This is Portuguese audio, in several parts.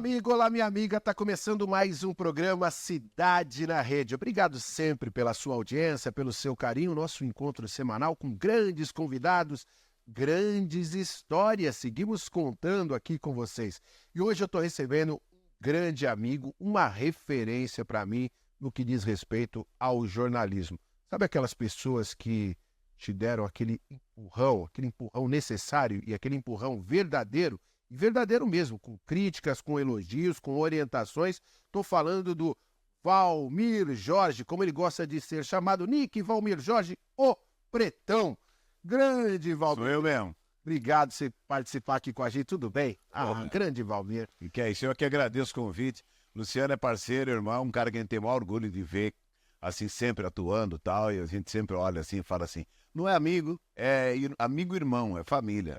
amigo, olá minha amiga, tá começando mais um programa Cidade na Rede. Obrigado sempre pela sua audiência, pelo seu carinho, nosso encontro semanal com grandes convidados, grandes histórias. Seguimos contando aqui com vocês. E hoje eu tô recebendo um grande amigo, uma referência para mim no que diz respeito ao jornalismo. Sabe aquelas pessoas que te deram aquele empurrão necessário e aquele empurrão verdadeiro? E verdadeiro mesmo, com críticas, com elogios, com orientações. Estou falando do Valmir Jorge, como ele gosta de ser chamado, Nick Valmir Jorge, o Pretão. Grande Valmir. Sou eu mesmo. Obrigado por você participar aqui com a gente, tudo bem? Grande Valmir. E que é isso, eu que agradeço o convite. Luciano é parceiro, irmão, um cara que a gente tem o maior orgulho de ver, assim, sempre atuando e tal, e a gente sempre olha assim e fala assim, não é amigo, é amigo irmão, é família.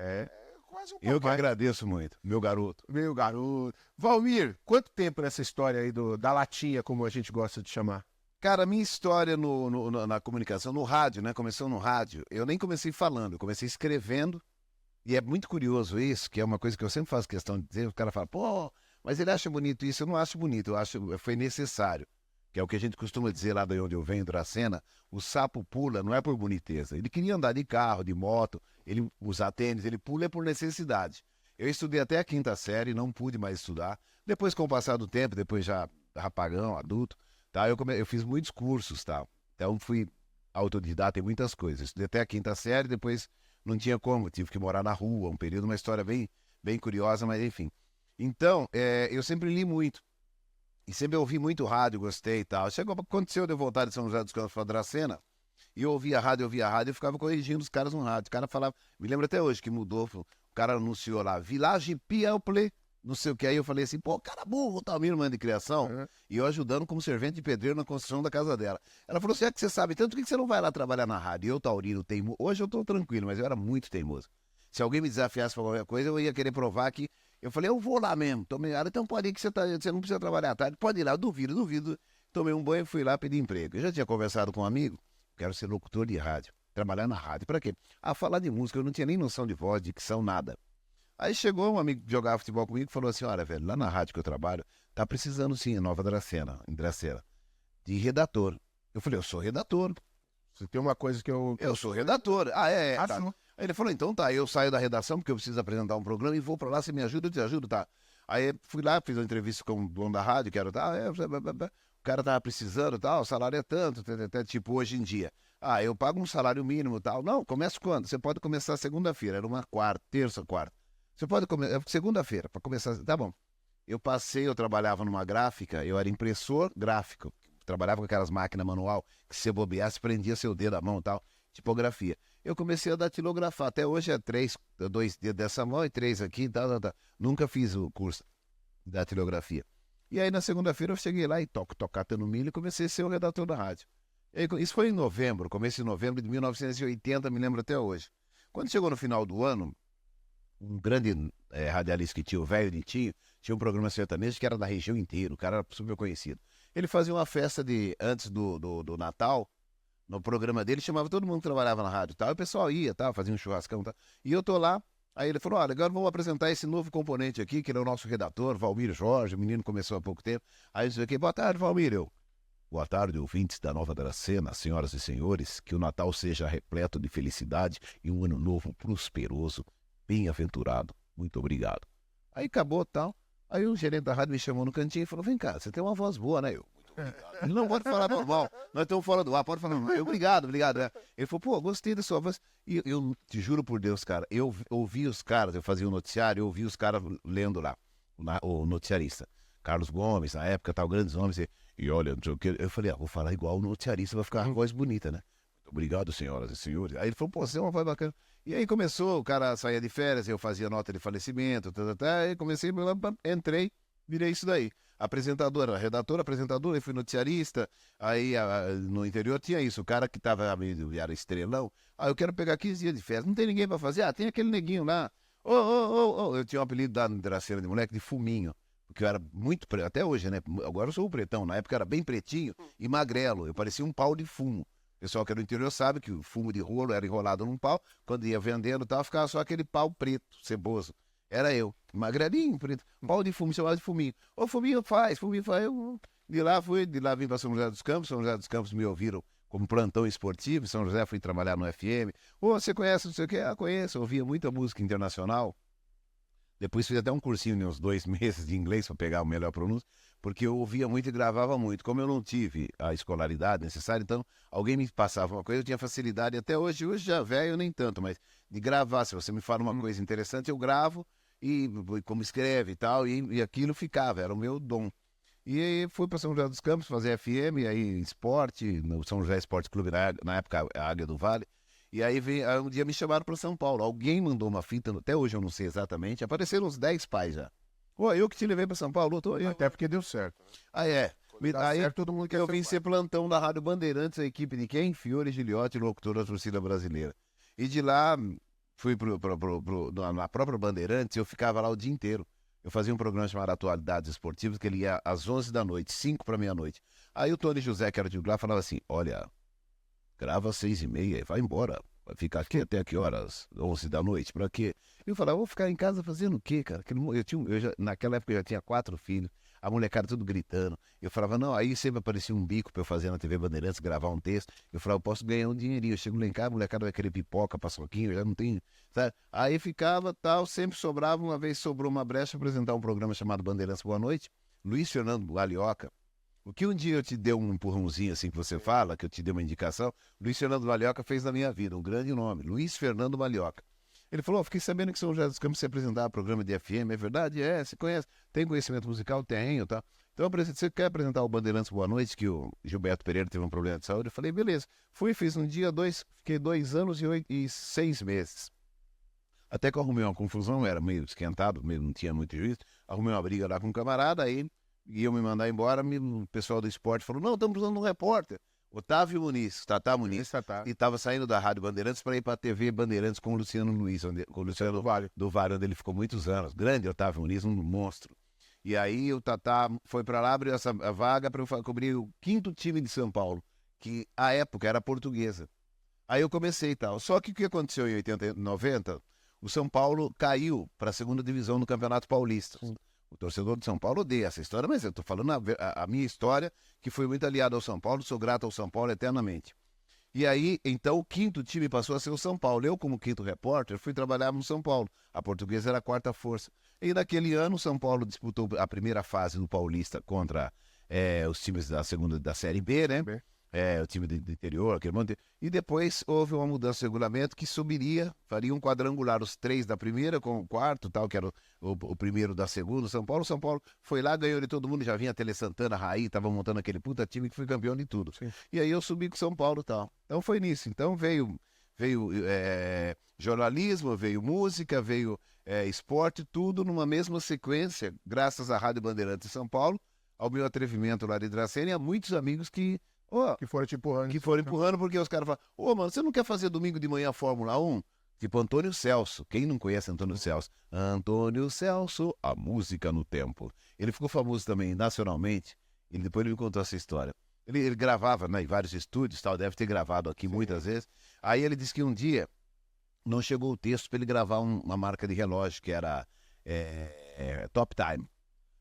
Quase um Eu que papai. agradeço muito, meu garoto. Meu garoto. Valmir, quanto tempo nessa história aí da latinha, como a gente gosta de chamar? Cara, a minha história na comunicação, no rádio, né? Começou no rádio. Eu nem comecei falando, eu comecei escrevendo. E é muito curioso isso, que é uma coisa que eu sempre faço questão de dizer. O cara fala, pô, mas ele acha bonito isso. Eu não acho bonito, eu acho que foi necessário. Que é o que a gente costuma dizer lá de onde eu venho, Dracena. O sapo pula, não é por boniteza. Ele queria andar de carro, de moto, ele usar tênis, ele pula é por necessidade. Eu estudei até a 5ª série, não pude mais estudar. Depois, com o passar do tempo, depois já rapagão, adulto, tá? Eu fiz muitos cursos, tá? Então fui autodidata em muitas coisas. Estudei até a 5ª série, depois não tinha como, tive que morar na rua, um período, uma história bem, bem curiosa, mas enfim. Então, eu sempre li muito. E sempre ouvi muito rádio, gostei e tal. Aconteceu de eu voltar de São José dos Campos para Dracena, e eu ouvia rádio e ficava corrigindo os caras no rádio. O cara falava, me lembro até hoje que mudou, o cara anunciou lá, Village People, não sei o que. Aí eu falei assim, pô, cara burro, tá minha irmã de criação. E eu ajudando como servente de pedreiro na construção da casa dela. Ela falou assim, é que você sabe tanto, por que você não vai lá trabalhar na rádio? Eu, taurino, teimoso. Hoje eu tô tranquilo, mas eu era muito teimoso. Se alguém me desafiasse pra qualquer coisa, eu ia querer provar que... Eu falei, eu vou lá mesmo. Tomei área, então pode ir que você não precisa trabalhar à tarde. Pode ir lá, eu duvido. Tomei um banho e fui lá pedir emprego. Eu já tinha conversado com um amigo, quero ser locutor de rádio. Trabalhar na rádio, pra quê? Falar de música, eu não tinha nem noção de voz, dicção, nada. Aí chegou um amigo que jogava futebol comigo e falou assim, olha, velho, lá na rádio que eu trabalho, tá precisando sim, em Nova Dracena, de redator. Eu falei, eu sou redator. Você tem uma coisa que eu... Eu sou redator. Tá. Não. Aí ele falou, então tá, eu saio da redação porque eu preciso apresentar um programa e vou pra lá, você me ajuda, eu te ajudo, tá. Aí fui lá, fiz uma entrevista com o dono da rádio, que era, o cara tava precisando, tal, o salário é tanto, tipo hoje em dia. Eu pago um salário mínimo, tal. Não, começa quando? Você pode começar segunda-feira, era uma terça, quarta. Você pode começar, segunda-feira, pra começar, tá bom. Eu trabalhava numa gráfica, eu era impressor gráfico, trabalhava com aquelas máquinas manual, que se você bobeasse, prendia seu dedo à mão e tal, tipografia. Eu comecei a datilografar, até hoje é 2 dedos dessa mão e 3 aqui, tal. Nunca fiz o curso de datilografia. E aí na segunda-feira eu cheguei lá e tocando milho e comecei a ser o redator da rádio. Isso foi em novembro, começo de novembro de 1980, me lembro até hoje. Quando chegou no final do ano, um grande radialista que tinha, o velho Nitinho, tinha um programa sertanejo que era da região inteira, o cara era super conhecido. Ele fazia uma festa antes do Natal, no programa dele, chamava todo mundo que trabalhava na rádio e tal, e o pessoal ia, tal, fazia um churrascão e tal. E eu tô lá, aí ele falou, olha, agora vamos apresentar esse novo componente aqui, que ele é o nosso redator, Valmir Jorge, o menino começou há pouco tempo. Aí eu disse aqui, boa tarde, Valmir, boa tarde, ouvintes da Nova Dracena, senhoras e senhores, que o Natal seja repleto de felicidade e um ano novo prosperoso, bem-aventurado, muito obrigado. Aí acabou tal, aí o gerente da rádio me chamou no cantinho e falou, vem cá, você tem uma voz boa, né? Ele não pode falar normal, nós estamos fora do ar, pode falar normal. Obrigado. Ele falou, pô, gostei da sua voz. E eu te juro por Deus, cara, eu ouvi os caras, eu fazia o noticiário, eu ouvi os caras lendo lá, o noticiarista. Carlos Gomes, na época, tal, grandes homens, e olha, não sei o que. Eu falei, vou falar igual o noticiarista, vai ficar uma voz bonita, né? Muito obrigado, senhoras e senhores. Aí ele falou, pô, você é uma voz bacana. E aí começou, o cara saía de férias, eu fazia nota de falecimento, aí comecei, entrei, virei isso daí. Apresentadora, redator, apresentador, eu fui noticiarista, aí no interior tinha isso, o cara que era estrelão, eu quero pegar 15 dias de férias, não tem ninguém pra fazer, tem aquele neguinho lá, eu tinha um apelido da Dracena de moleque de Fuminho, porque eu era muito preto, até hoje, né, agora eu sou o pretão, na época eu era bem pretinho e magrelo, eu parecia um pau de fumo. O pessoal que é do interior sabe que o fumo de rolo era enrolado num pau, quando ia vendendo e tal, ficava só aquele pau preto, ceboso. Era eu, magrelinho, preto, pau de fumo, chamava de fuminho. Ô, fuminho faz. Eu, de lá vim para São José dos Campos. São José dos Campos me ouviram como plantão esportivo. São José fui trabalhar no FM. Ô, você conhece não sei o quê? Ah, conheço. Eu ouvia muita música internacional. Depois fiz até um cursinho de uns 2 meses de inglês para pegar a melhor pronúncia, porque eu ouvia muito e gravava muito. Como eu não tive a escolaridade necessária, então alguém me passava uma coisa, eu tinha facilidade até hoje já velho nem tanto, mas de gravar. Se você me fala uma coisa interessante, eu gravo e como escreve e tal, e aquilo ficava, era o meu dom. E aí fui para São José dos Campos fazer FM, aí esporte, no São José Esporte Clube, na época a Águia do Vale. E aí um dia me chamaram para São Paulo. Alguém mandou uma fita, até hoje eu não sei exatamente, apareceram uns 10 pais já. Ô, eu que te levei para São Paulo, tô aí. Até porque deu certo. Ah, é. Aí certo, todo mundo quer eu vim ser plantão da Rádio Bandeirantes, a equipe de quem? Fiore Giliotti, locutor da torcida brasileira. E de lá fui na própria Bandeirantes, eu ficava lá o dia inteiro. Eu fazia um programa chamado Atualidades Esportivas, que ele ia às 11 da noite, 5 para meia-noite. Aí o Tony José, que era de lá, falava assim, olha, grava às 6h30 e vai embora. Vai ficar aqui até que horas? 11 da noite, pra quê? Eu falava, vou ficar em casa fazendo o quê, cara? Naquela época eu já tinha 4 filhos, a molecada tudo gritando. Eu falava, não, aí sempre aparecia um bico pra eu fazer na TV Bandeirantes, gravar um texto. Eu falava, eu posso ganhar um dinheirinho. Eu chego lá em casa, a molecada vai querer pipoca, paçoquinho, eu já não tenho, sabe? Aí ficava tal, sempre sobrava. Uma vez sobrou uma brecha pra apresentar um programa chamado Bandeirantes Boa Noite. Luiz Fernando Valioca. O que um dia eu te dei um empurrãozinho assim que você fala, que eu te dei uma indicação, Luiz Fernando Valioca fez na minha vida, um grande nome, Luiz Fernando Valioca. Ele falou, fiquei sabendo que São José dos Campos se apresentava programa de FM, é verdade? É, você conhece? Tem conhecimento musical? Tenho, tá? Então, você quer apresentar o Bandeirantes Boa Noite, que o Gilberto Pereira teve um problema de saúde? Eu falei, beleza. Fui, fiz um dia, fiquei 2 anos e 6 meses. Até que eu arrumei uma confusão, era meio esquentado, não tinha muito juízo, arrumei uma briga lá com um camarada, aí iam me mandar embora, o pessoal do esporte falou, não, estamos precisando de um repórter. Otávio Muniz, Tatá Muniz, e estava saindo da Rádio Bandeirantes para ir para a TV Bandeirantes com o Luciano Luiz, com o Luciano do Vale, onde ele ficou muitos anos. Grande Otávio Muniz, um monstro. E aí o Tatá foi para lá, abriu essa vaga para eu cobrir o 5º time de São Paulo, que à época era Portuguesa. Aí eu comecei e tal. Só que o que aconteceu em 80 e 90, o São Paulo caiu para a 2ª divisão no Campeonato Paulista. O torcedor de São Paulo odeia essa história, mas eu estou falando a minha história, que foi muito aliada ao São Paulo, sou grato ao São Paulo eternamente. E aí, então, o 5º time passou a ser o São Paulo. Eu, como 5º repórter, fui trabalhar no São Paulo. A Portuguesa era a 4ª força. E naquele ano, o São Paulo disputou a primeira fase do Paulista contra os times da Série B, né? O time do interior, aquele monte. E depois houve uma mudança de regulamento que faria um quadrangular, os 3 da primeira com o 4º, tal, que era o primeiro da segunda, São Paulo. São Paulo foi lá, ganhou de todo mundo, já vinha a Tele Santana, Raí, tava montando aquele puta time que foi campeão de tudo. Sim. E aí eu subi com São Paulo e tal. Então foi nisso. Então veio jornalismo, veio música, veio esporte, tudo numa mesma sequência, graças à Rádio Bandeirantes de São Paulo, ao meu atrevimento lá de Dracena e a muitos amigos que foram te empurrando. Que foram empurrando, porque os caras falam, mano, você não quer fazer domingo de manhã Fórmula 1? Tipo Antônio Celso. Quem não conhece Antônio Celso? Antônio Celso, a música no tempo. Ele ficou famoso também nacionalmente, e depois ele me contou essa história. Ele gravava, né, em vários estúdios, tal, deve ter gravado aqui muitas vezes. Aí ele disse que um dia não chegou o texto para ele gravar uma marca de relógio, que era Top Time.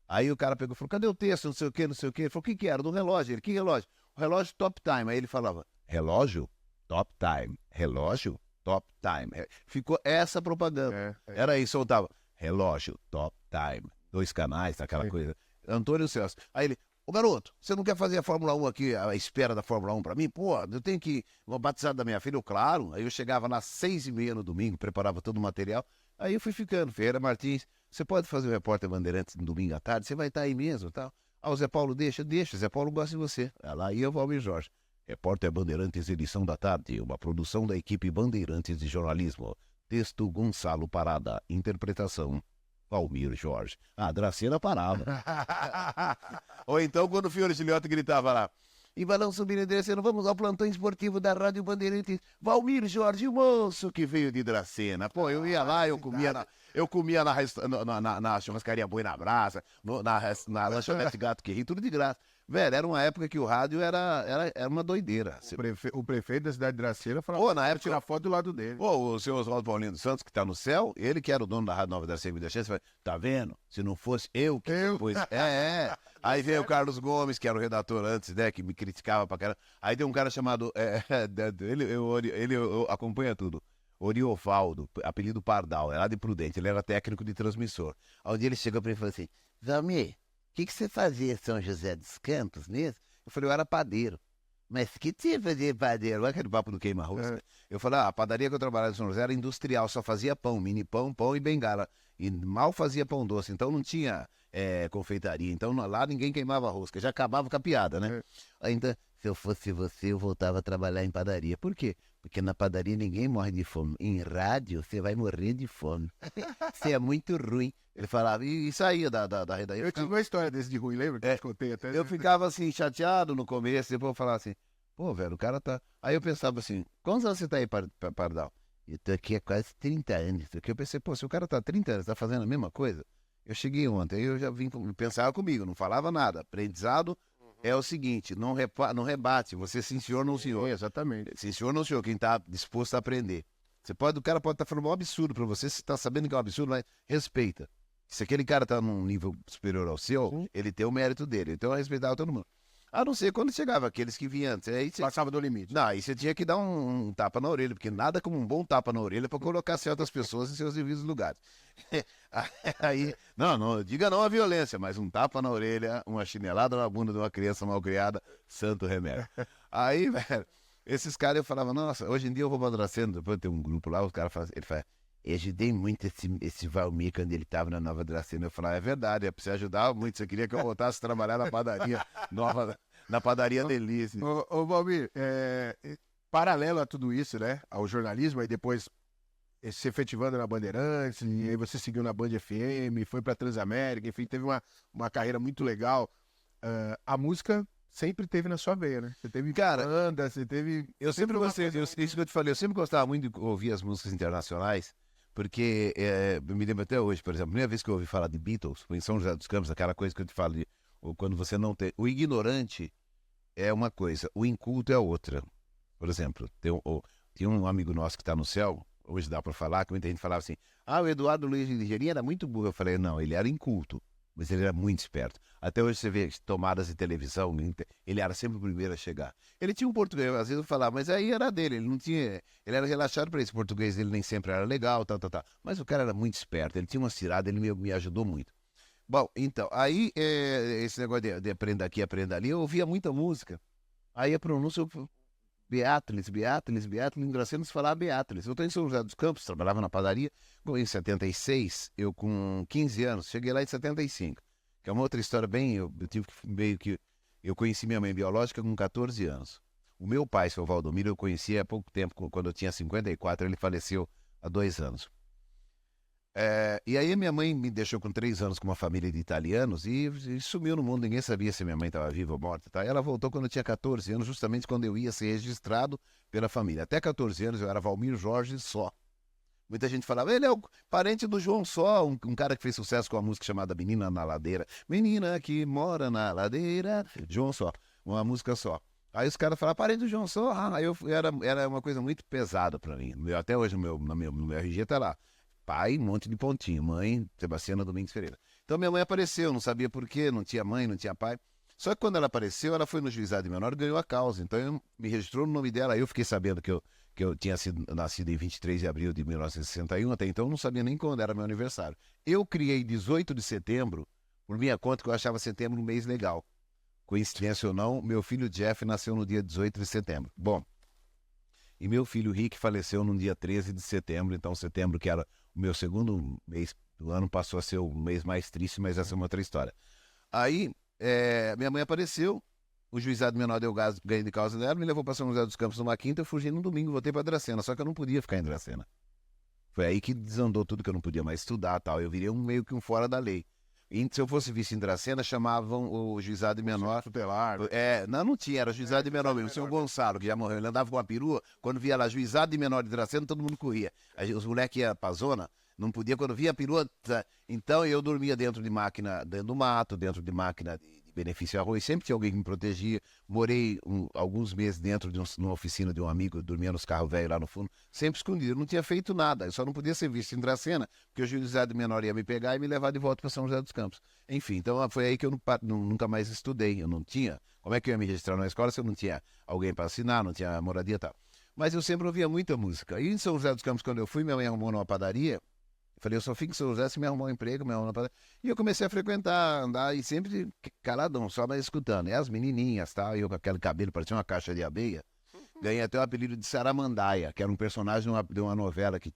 Aí o cara pegou e falou, cadê o texto? Não sei o quê, não sei o quê. Ele falou, o que era? Do relógio. Ele, que relógio? O relógio Top Time. Aí ele falava, relógio Top Time. Relógio Top Time. Ficou essa propaganda. Era isso, soltava, relógio Top Time. 2 canais, aquela coisa. Antônio Celso. Aí ele, ô garoto, você não quer fazer a Fórmula 1 aqui, a espera da Fórmula 1 pra mim? Pô, eu tenho que ir no batizado da minha filha. Eu, claro. Aí eu chegava lá às 6h30 no domingo, preparava todo o material. Aí eu fui ficando, Ferreira Martins, você pode fazer o repórter Bandeirantes no domingo à tarde? Você vai estar aí mesmo, tal. Ah, o Zé Paulo deixa, Zé Paulo gosta de você. Lá ia o Valmir Jorge. Repórter Bandeirantes, edição da tarde, uma produção da equipe Bandeirantes de jornalismo. Texto Gonçalo Parada, interpretação Valmir Jorge. A Dracena parava. Ou então quando o Fiore Giliotti gritava lá, E balão subindo e descendo, vamos ao plantão esportivo da Rádio Bandeirantes. Valmir Jorge, o moço que veio de Dracena. Pô, eu ia lá, eu comia na churrascaria Boi na Brasa, na lanchonete Gato que Ri, tudo de graça. Velho, era uma época que o rádio era uma doideira. O prefeito da cidade de Dracena falou, na época, tirar foto do lado dele. Pô, o senhor Oswaldo Paulino dos Santos, que tá no céu, ele que era o dono da Rádio Nova Dracena, me deixou, falou, tá vendo? Se não fosse eu que... Pois, Aí veio o Carlos Gomes, que era o redator antes, né, que me criticava pra caramba. Aí tem um cara chamado, ele acompanha tudo, Oriovaldo, apelido Pardal, é lá de Prudente, ele era técnico de transmissor. Aí um dia ele chegou pra mim e falou assim, Valmir, o que você fazia em São José dos Campos mesmo? Eu falei, eu era padeiro. Mas que tipo de padeiro? Olha aquele papo do queima-arroz. Eu falei, a padaria que eu trabalhava em São José era industrial, só fazia pão, mini pão, pão e bengala. E mal fazia pão doce, então não tinha confeitaria. Então lá ninguém queimava rosca, já acabava com a piada, né? Então, se eu fosse você, eu voltava a trabalhar em padaria. Por quê? Porque na padaria ninguém morre de fome. Em rádio, você vai morrer de fome. Você é muito ruim. Ele falava, e saía da redação. Eu tive uma história desse de ruim, lembra? Que eu te contei até. Eu ficava assim, chateado no começo, depois eu falava assim, pô, velho, o cara tá... Aí eu pensava assim, quantos anos você tá aí, Pardal? Eu tô aqui há quase 30 anos. Porque eu pensei, pô, se o cara tá há 30 anos, tá fazendo a mesma coisa, eu cheguei ontem, aí eu já vim pensar comigo, não falava nada. Aprendizado é o seguinte, não rebate, você sim senhor, não senhor. Exatamente. Sim senhor, não senhor, quem tá disposto a aprender. O cara pode estar falando um absurdo pra você, você tá sabendo que é um absurdo, mas respeita. Se aquele cara tá num nível superior ao seu, ele tem o mérito dele. Então eu respeitava todo mundo. A não ser quando chegava aqueles que vinham antes. Aí Passava do limite. Não, aí você tinha que dar um tapa na orelha, porque nada como um bom tapa na orelha para colocar certas pessoas em seus devidos lugares. Aí, não, diga não à violência, mas um tapa na orelha, uma chinelada na bunda de uma criança mal criada, santo remédio. Aí, velho, esses caras eu falava, nossa, hoje em dia eu vou amadurecendo, depois tem um grupo lá, os caras falam, ele fala, eu ajudei muito esse Valmir quando ele estava na Nova Dracena. Eu falava, é verdade, você ajudava muito. Você queria que eu voltasse a trabalhar na padaria nova, na padaria Delícia. Ô Valmir, paralelo a tudo isso, né? Ao jornalismo, aí depois se efetivando na Bandeirantes, e aí você seguiu na Band FM, foi pra Transamérica, enfim, teve uma carreira muito legal. A música sempre teve na sua veia, né? Você teve banda, você teve... Eu sempre gostei, isso que eu te falei, eu sempre gostava muito de ouvir as músicas internacionais. Porque eu me lembro até hoje, por exemplo, a primeira vez que eu ouvi falar de Beatles, foi em São José dos Campos, aquela coisa que eu te falo, quando você não tem... O ignorante é uma coisa, o inculto é outra. Por exemplo, tem um amigo nosso que está no céu, hoje dá para falar, que muita gente falava assim, o Eduardo Luiz de Ligeirinho era muito burro. Eu falei, não, ele era inculto, mas ele era muito esperto. Até hoje você vê tomadas de televisão, ele era sempre o primeiro a chegar. Ele tinha um português, às vezes eu falava, mas aí era dele, ele não tinha... Ele era relaxado para esse português dele, nem sempre era legal, tal. Mas o cara era muito esperto, ele tinha uma tirada, ele me ajudou muito. Bom, então, aí esse negócio de aprenda aqui, aprenda ali, eu ouvia muita música. Aí a pronúncia, Beatles, em Dracena se falava Beatles. Eu estou em São José dos Campos, trabalhava na padaria, em 76, eu com 15 anos, cheguei lá em 75. Que é uma outra história bem, eu tive que meio que... Eu conheci minha mãe biológica com 14 anos. O meu pai, seu Valdomiro, eu conheci há pouco tempo, quando eu tinha 54, ele faleceu há 2 anos. E aí minha mãe me deixou com 3 anos com uma família de italianos e sumiu no mundo, ninguém sabia se minha mãe estava viva ou morta. Tá? Ela voltou quando eu tinha 14 anos, justamente quando eu ia ser registrado pela família. Até 14 anos eu era Valmir Jorge só. Muita gente falava, ele é o parente do João Só, um cara que fez sucesso com a música chamada Menina na Ladeira. Menina que mora na ladeira, João Só, uma música só. Aí os caras falavam, parente do João Só, aí era uma coisa muito pesada pra mim. Até hoje no meu RG tá lá, pai, um monte de pontinho, mãe, Sebastiana Domingues Ferreira. Então minha mãe apareceu, não sabia por quê, não tinha mãe, não tinha pai. Só que quando ela apareceu, ela foi no juizado de menor e ganhou a causa. Então me registrou no nome dela, aí eu fiquei sabendo que eu tinha nascido em 23 de abril de 1961, até então eu não sabia nem quando era meu aniversário. Eu criei 18 de setembro, por minha conta, que eu achava setembro um mês legal. Coincidência ou não, meu filho Jeff nasceu no dia 18 de setembro. Bom, e meu filho Rick faleceu no dia 13 de setembro, então setembro, que era o meu segundo mês do ano, passou a ser o mês mais triste, mas essa é uma outra história. Aí, minha mãe apareceu, o juizado menor deu ganho de causa dela, me levou para São José dos Campos numa quinta, eu fugi no domingo, voltei para Dracena, só que eu não podia ficar em Dracena. Foi aí que desandou tudo, que eu não podia mais estudar, tal. Eu virei meio que um fora da lei. E se eu fosse vice em Dracena, chamavam o juizado de menor. Tutelar. Não tinha, era juizado de menor mesmo. O senhor Gonçalo, que já morreu, ele andava com uma perua, quando via lá juizado de menor de Dracena, todo mundo corria. Os moleques iam pra zona, não podia, quando via a perua. Então eu dormia dentro de máquina, dentro do mato, dentro de máquina de benefício arroz, sempre tinha alguém que me protegia. Morei alguns meses dentro de uma oficina de um amigo, dormia nos carros velhos lá no fundo, sempre escondido. Eu não tinha feito nada, eu só não podia ser visto em Dracena, porque o juizado menor ia me pegar e me levar de volta para São José dos Campos. Enfim, então foi aí que eu nunca mais estudei, eu não tinha. Como é que eu ia me registrar na escola se eu não tinha alguém para assinar, não tinha moradia e tal? Mas eu sempre ouvia muita música. E em São José dos Campos, quando eu fui, minha mãe arrumou numa padaria. Eu falei, eu só fico em São José se me arrumar um emprego, me arrumar uma padaria. E eu comecei a frequentar, andar e sempre caladão, só mais escutando. E as menininhas, tal, eu com aquele cabelo, parecia uma caixa de abelha. Ganhei até o apelido de Saramandaia, que era um personagem de uma novela que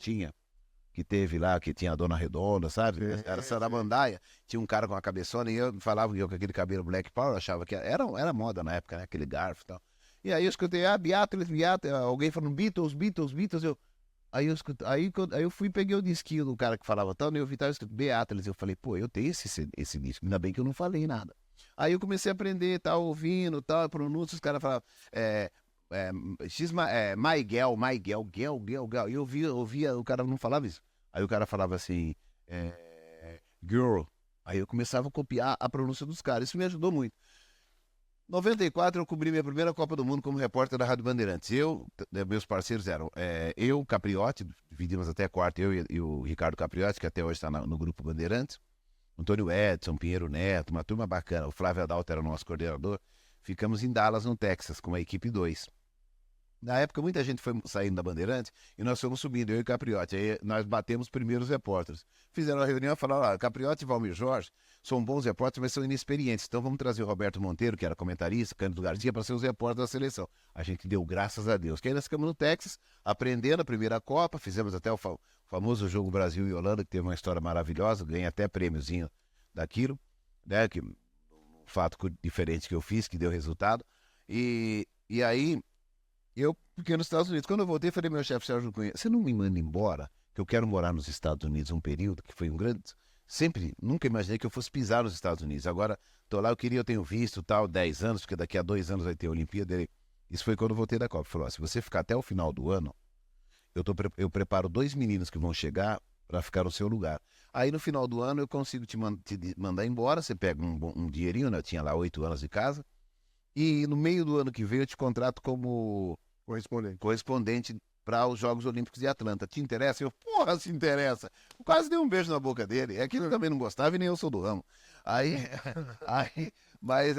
teve lá, que tinha a Dona Redonda, sabe? Era Saramandaia. Tinha um cara com a cabeçona e eu falava que eu com aquele cabelo Black Power, achava que era moda na época, né? Aquele garfo e tal. E aí eu escutei, Beatles, alguém falando Beatles, Aí eu fui e peguei o disquinho do cara que falava tal, e eu vi tal, escrito Beatles. Eu falei, pô, eu tenho esse disco, ainda bem que eu não falei nada. Aí eu comecei a aprender, tal, ouvindo, tal, pronúncia, os caras falavam, Maiguel, Gel. E eu ouvia, o cara não falava isso. Aí o cara falava assim, girl. Aí eu começava a copiar a pronúncia dos caras, isso me ajudou muito. Em 94 eu cobri minha primeira Copa do Mundo como repórter da Rádio Bandeirantes. Meus parceiros eram eu, Capriotti, dividimos até quarto, eu e o Ricardo Capriotti, que até hoje está no Grupo Bandeirantes, Antônio Edson, Pinheiro Neto, uma turma bacana, o Flávio Adalto era o nosso coordenador. Ficamos em Dallas, no Texas, com a equipe 2. Na época, muita gente foi saindo da Bandeirantes e nós fomos subindo, eu e o Capriotti. Aí nós batemos os primeiros repórteres. Fizeram a reunião e falaram, Capriotti e Valmir Jorge são bons repórteres, mas são inexperientes. Então vamos trazer o Roberto Monteiro, que era comentarista, Cândido Garcia, para ser os repórteres da seleção. A gente deu graças a Deus. Que aí nós ficamos no Texas, aprendendo a primeira Copa, fizemos até o famoso jogo Brasil e Holanda, que teve uma história maravilhosa, ganhei até prêmiozinho daquilo, né? Um fato diferente que eu fiz, que deu resultado. E aí... Eu fiquei nos Estados Unidos. Quando eu voltei, falei, meu chefe Sérgio Cunha, você não me manda embora? Que eu quero morar nos Estados Unidos um período, que foi um grande... nunca imaginei que eu fosse pisar nos Estados Unidos. Agora, tô lá, eu tenho visto, tal, 10 anos, porque daqui a 2 anos vai ter a Olimpíada. Isso foi quando eu voltei da Copa. Ele falou, se você ficar até o final do ano, eu preparo 2 meninos que vão chegar para ficar no seu lugar. Aí, no final do ano, eu consigo te mandar embora, você pega um dinheirinho, né? Eu tinha lá 8 anos de casa. E no meio do ano que vem eu te contrato como correspondente para os Jogos Olímpicos de Atlanta. Te interessa? Eu, porra, se interessa. Eu quase dei um beijo na boca dele. É que ele também não gostava e nem eu sou do ramo. Mas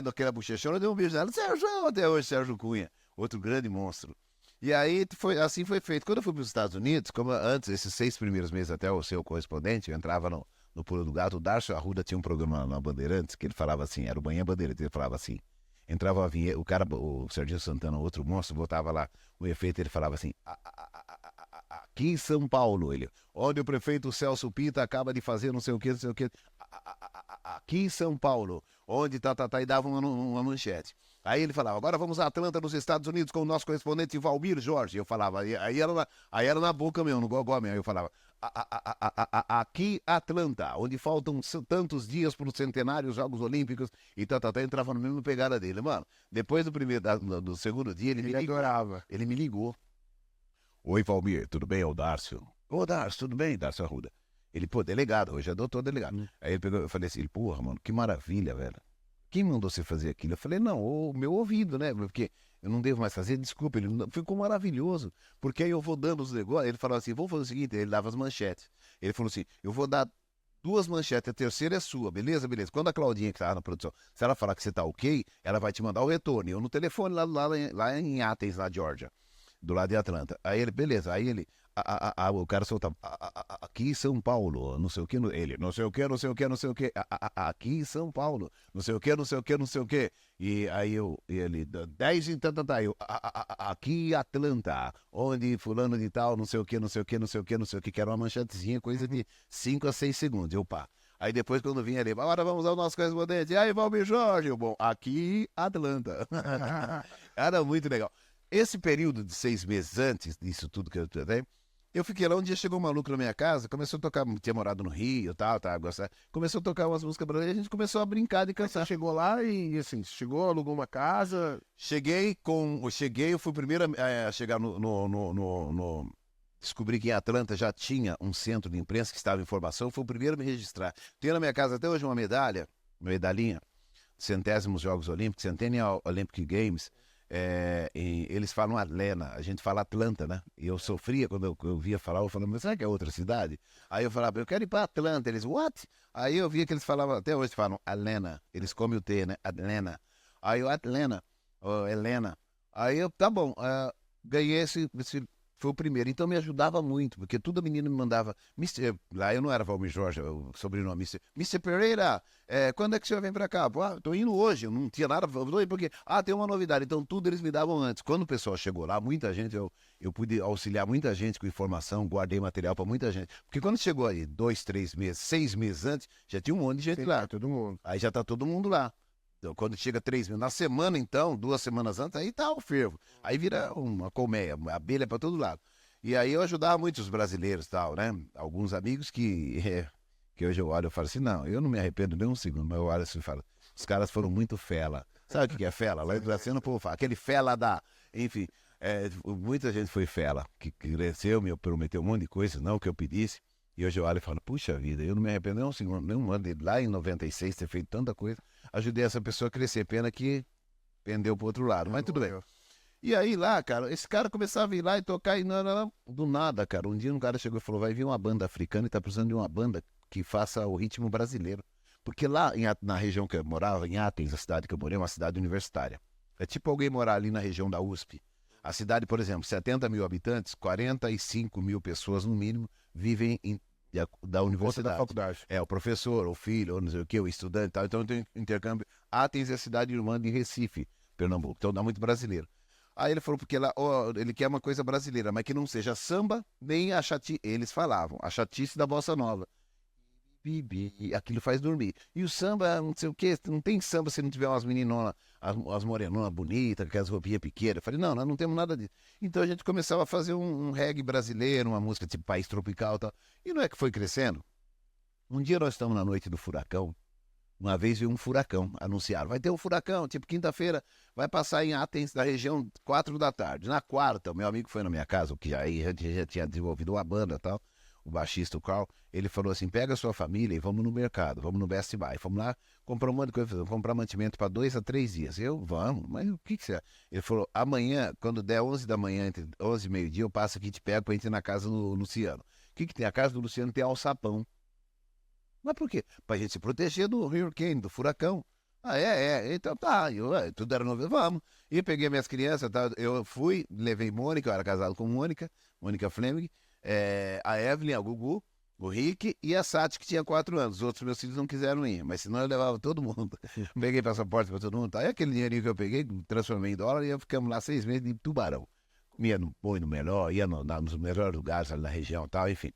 naquela bochechona eu dei um beijo nela. Sérgio, até hoje, Sérgio Cunha, outro grande monstro. E aí assim foi feito. Quando eu fui para os Estados Unidos, como antes, esses 6 primeiros meses até o seu correspondente, eu entrava no Pulo do Gato. O Darcio Arruda tinha um programa na Bandeirantes que ele falava assim, era o Manhã Bandeirantes, ele falava assim. Entrava a vinheta, o Serginho Santana, outro monstro, botava lá o efeito, ele falava assim, aqui em São Paulo, onde o prefeito Celso Pita acaba de fazer não sei o que, aqui em São Paulo, onde e dava uma manchete. Aí ele falava, agora vamos a Atlanta, nos Estados Unidos, com o nosso correspondente Valmir Jorge. Eu falava, aí era na boca mesmo, no gogó mesmo. Aí eu falava, aqui Atlanta, onde faltam tantos dias para o centenário, os Jogos Olímpicos, e entrava no mesmo pegada dele. Mano, depois do segundo dia, ele me adorava. Ele me ligou. Oi, Valmir, tudo bem? É o Darcio. Ô, Darcio, tudo bem? Darcio Arruda. Ele, pô, delegado, hoje é doutor delegado. Aí ele pegou, eu falei assim, porra, mano, que maravilha, velho. Quem mandou você fazer aquilo? Eu falei, não, o meu ouvido, né? Porque eu não devo mais fazer, desculpa. Ele ficou maravilhoso. Porque aí eu vou dando os negócios. Ele falou assim, vamos fazer o seguinte, ele dava as manchetes. Ele falou assim, eu vou dar 2 manchetes, a terceira é sua, beleza? Quando a Claudinha, que tá na produção, se ela falar que você tá ok, ela vai te mandar o retorno. Eu no telefone lá em Athens, na Georgia, do lado de Atlanta. Aí ele, beleza, aí ele... o cara soltava, aqui em São Paulo, não sei o que, ele, não sei o que, aqui em São Paulo, não sei o que, e aí ele, 10 e tanto, aqui em Atlanta, onde fulano de tal, não sei o que, que era uma manchetezinha, coisa de 5 a 6 segundos, eu pá. Aí depois quando vinha ali, agora vamos ao nosso correspondente, e aí Valmir Jorge, bom, aqui Atlanta. Era muito legal. Esse período de 6 meses antes disso tudo que eu tenho, Eu fiquei lá, um dia chegou um maluco na minha casa, começou a tocar, tinha morado no Rio e tal, começou a tocar umas músicas brasileiras, a gente começou a brincar de Você cantar. chegou lá e, assim, chegou, alugou uma casa. Cheguei, eu fui o primeiro a chegar descobri que em Atlanta já tinha um centro de imprensa que estava em formação, foi o primeiro a me registrar. Tenho na minha casa até hoje uma medalhinha, centésimos Jogos Olímpicos, Centennial Olympic Games, e eles falam Atlanta, a gente fala Atlanta, né? E eu sofria quando eu via falar, eu falava, mas será que é outra cidade? Aí eu falava, eu quero ir para Atlanta, eles, what? Aí eu via que eles falavam, até hoje falam Atlanta, eles comem o T, né? Atlanta. Aí eu, Atlanta, Helena. Aí eu, tá bom, ganhei foi o primeiro, então me ajudava muito, porque toda menina me mandava, lá eu não era Valmir Jorge, o sobrenome, Mr. Pereira, quando é que o senhor vem pra cá? Pô, tô indo hoje, eu não tinha nada, porque, tem uma novidade, então tudo eles me davam antes. Quando o pessoal chegou lá, muita gente, eu pude auxiliar muita gente com informação, guardei material pra muita gente, porque quando chegou aí 2, 3 meses, 6 meses antes, já tinha um monte de gente lá. Todo mundo. Aí já tá todo mundo lá. Então, quando chega 3 meses, na semana então, 2 semanas antes, aí tá o fervo. Aí vira uma colmeia, abelha pra todo lado. E aí eu ajudava muito os brasileiros e tal, né? Alguns amigos que hoje eu olho e falo assim, não, eu não me arrependo nem um segundo, mas eu olho assim e falo, os caras foram muito fela. Sabe o que é fela? Lá em Dracena o povo fala, aquele fela da... Enfim, muita gente foi fela, que cresceu, me prometeu um monte de coisa, não que eu pedisse. E hoje eu olho e falo, puxa vida, eu não me arrependo nem um segundo, nem um ano de lá em 96 ter feito tanta coisa. Ajudei essa pessoa a crescer, pena que pendeu pro outro lado, mas tudo bem. E aí lá, cara, esse cara começava a ir lá e tocar e não, do nada, cara. Um dia um cara chegou e falou, vai vir uma banda africana e tá precisando de uma banda que faça o ritmo brasileiro. Porque lá na região que eu morava, em Athens, a cidade que eu morei, é uma cidade universitária. É tipo alguém morar ali na região da USP. A cidade, por exemplo, 70 mil habitantes, 45 mil pessoas no mínimo vivem da universidade. Da faculdade. O professor, o filho, ou não sei o que, o estudante e tal. Então tem intercâmbio. Athens é a cidade irmã de Recife, Pernambuco. Então dá muito brasileiro. Aí ele falou, porque lá, ele quer uma coisa brasileira, mas que não seja samba, nem a chatice. Eles falavam, a chatice da bossa nova. Aquilo faz dormir. E o samba, não sei o que, não tem samba se não tiver umas meninonas, as morenonas bonitas, com as roupinhas pequenas. Eu falei, não, nós não temos nada disso. Então a gente começava a fazer um reggae brasileiro, uma música tipo País Tropical e tal. E não é que foi crescendo? Um dia nós estamos na noite do furacão. Uma vez veio um furacão, anunciaram, vai ter um furacão, tipo quinta-feira, vai passar em Athens, da região, 4 da tarde. Na quarta, o meu amigo foi na minha casa, o que já tinha desenvolvido uma banda e tal, o baixista, o Carl, ele falou assim, pega a sua família e vamos no mercado, vamos no Best Buy. Vamos lá, comprar um monte de coisa, vamos comprar mantimento para 2 a 3 dias. Vamos, mas o que você acha? Ele falou, amanhã, quando der 11 da manhã, entre 11 e meio-dia, eu passo aqui e te pego pra gente ir na casa do Luciano. O que tem? A casa do Luciano tem alçapão. Mas por quê? Pra gente se proteger do hurricane, do furacão. Então tá, tudo era novo, vamos. E peguei minhas crianças, tá? Eu fui, levei Mônica, eu era casado com Mônica Fleming, a Evelyn, a Gugu, o Rick e a Sati, que tinha 4 anos. Os outros meus filhos não quiseram ir, mas senão eu levava todo mundo. Peguei passaporte pra todo mundo, tá? E aquele dinheirinho que eu peguei, transformei em dólar e ficamos lá 6 meses de Tubarão. Comia no boi no melhor, ia nos melhores lugares ali na região e tal, enfim.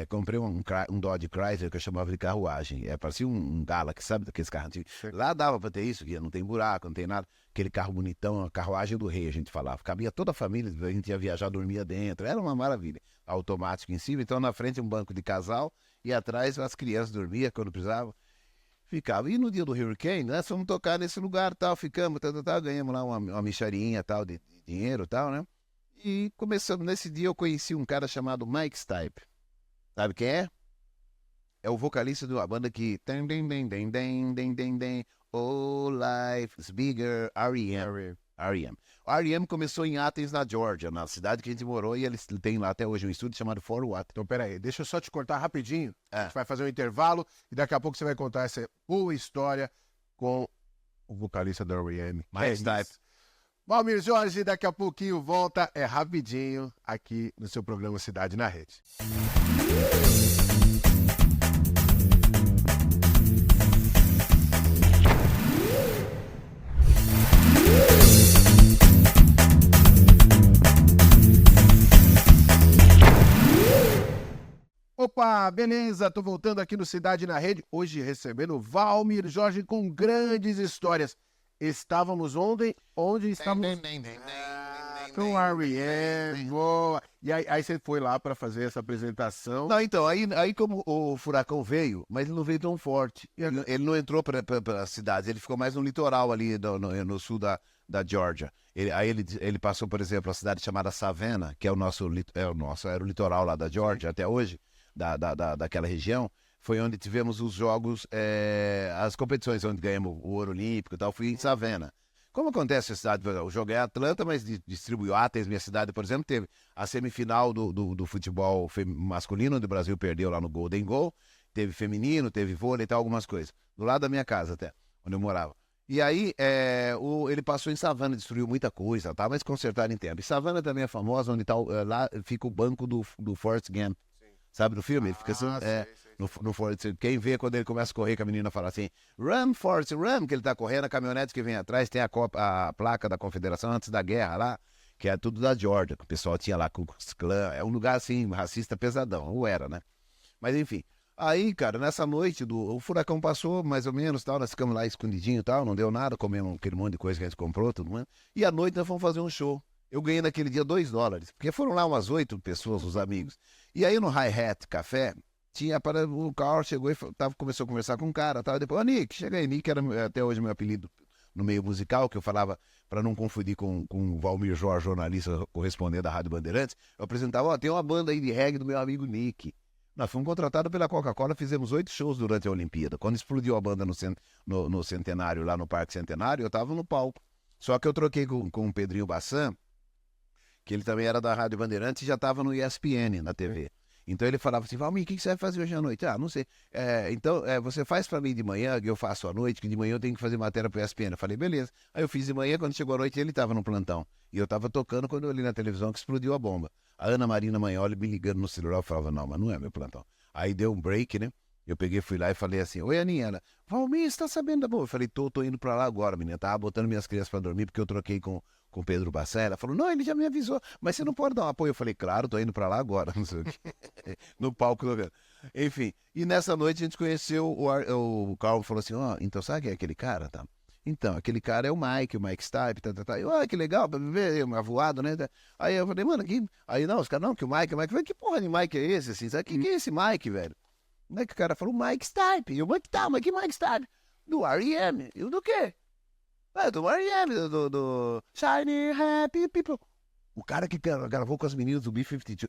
Comprei um Dodge Chrysler que eu chamava de carruagem. Parecia um Galaxy, sabe? Daqueles carros antigos. Lá dava pra ter isso, que não tem buraco, não tem nada. Aquele carro bonitão, a carruagem do rei, a gente falava. Cabia toda a família, a gente ia viajar, dormia dentro. Era uma maravilha. Automático em cima, então na frente um banco de casal e atrás as crianças dormiam quando precisavam. Ficava. E no dia do Hurricane, nós fomos tocar nesse lugar, tal, ficamos, tal, ganhamos lá uma micharinha, tal, de dinheiro, tal, né? E começamos, nesse dia eu conheci um cara chamado Mike Stipe. Sabe quem é? É o vocalista de uma banda que... Oh, life is bigger, R.E.M. O R.E.M. começou em Athens, na Georgia, na cidade que a gente morou, e eles têm lá até hoje um estúdio chamado For What. Então, peraí, deixa eu só te cortar rapidinho. A gente vai fazer um intervalo e daqui a pouco você vai contar essa boa história com o vocalista da R.E.M. Mike Stipe. Valmir Jorge, daqui a pouquinho volta, rapidinho, aqui no seu programa Cidade na Rede. Opa, beleza, tô voltando aqui no Cidade na Rede, hoje recebendo o Valmir Jorge com grandes histórias. Estávamos onde estávamos... Com R.E.M., boa. E aí você foi lá pra fazer essa apresentação. Não, então, aí como o furacão veio, mas ele não veio tão forte. Ele não entrou para as cidades, ele ficou mais no litoral ali, no sul da Georgia. Ele passou, por exemplo, a cidade chamada Savannah, que é era o litoral lá da Georgia até hoje, daquela região. Foi onde tivemos os jogos, as competições onde ganhamos o ouro olímpico e tal, fui em Savannah. Como acontece na cidade, o jogo é Atlanta, mas distribuiu Athens, minha cidade, por exemplo, teve a semifinal do futebol masculino, onde o Brasil perdeu lá no Golden Goal, teve feminino, teve vôlei e tal, algumas coisas. Do lado da minha casa até, onde eu morava. E aí, ele passou em Savannah, destruiu muita coisa, tá? Mas consertaram em tempo. E Savannah também é famosa, onde tá, lá fica o banco do Forrest Gump. Sabe do filme? Ele fica assim, no Forrest. Quem vê quando ele começa a correr, que a menina fala assim, run, Forrest, run, que ele tá correndo, a caminhonete que vem atrás tem a placa da Confederação antes da guerra lá, que é tudo da Georgia, que o pessoal tinha lá com os clãs. É um lugar assim, racista pesadão, ou era, né? Mas enfim. Aí, cara, nessa noite, o furacão passou, mais ou menos, tal, nós ficamos lá escondidinho e tal, não deu nada, comemos aquele monte de coisa que a gente comprou, tudo mais. E à noite nós fomos fazer um show. Eu ganhei naquele dia $2, porque foram lá umas 8 pessoas, os amigos. E aí no Hi-Hat Café, o Carl chegou e começou a conversar com um cara, tal, e depois, Nick, chega aí, Nick era até hoje meu apelido no meio musical, que eu falava, para não confundir com o Valmir Jorge, jornalista correspondente da Rádio Bandeirantes, eu apresentava, tem uma banda aí de reggae do meu amigo Nick. Nós fomos contratados pela Coca-Cola, fizemos 8 shows durante a Olimpíada. Quando explodiu a banda no Centenário, lá no Parque Centenário, eu estava no palco. Só que eu troquei com o Pedrinho Bassan, que ele também era da Rádio Bandeirantes e já estava no ESPN, na TV. Então ele falava assim, Valmir, o que você vai fazer hoje à noite? Ah, não sei. Então, você faz para mim de manhã, que eu faço à noite, que de manhã eu tenho que fazer matéria para o ESPN. Eu falei, beleza. Aí eu fiz de manhã, quando chegou a noite ele estava no plantão. E eu estava tocando quando eu li na televisão que explodiu a bomba. A Ana Marina Magnoli me ligando no celular, eu falava, não, mas não é meu plantão. Aí deu um break, né? Eu peguei, fui lá e falei assim, oi Aninha, ela, Valmir, você tá sabendo da bomba? Eu falei, tô indo pra lá agora, menina. Tava botando minhas crianças pra dormir, porque eu troquei com o Pedro Bassan. Ela falou, não, ele já me avisou, mas você não pode dar um apoio. Eu falei, claro, tô indo pra lá agora, não sei o quê. No palco. Enfim, e nessa noite a gente conheceu, o Carl falou assim, então sabe quem é aquele cara, tá? Então, aquele cara é o Mike Stipe, tá. Eu, que legal, pra ver, avoado, né? Aí eu falei, mano, aí não, os caras, não, que o Mike, eu falei, que porra de Mike é esse, assim, sabe? Quem é esse Mike, velho? Não é que o cara falou, Mike Stipe, e o Mike tá, mas que Mike Stipe? Do R.E.M., e do quê? Do R.E.M., do Shiny Happy People. O cara que gravou com as meninas do B-52,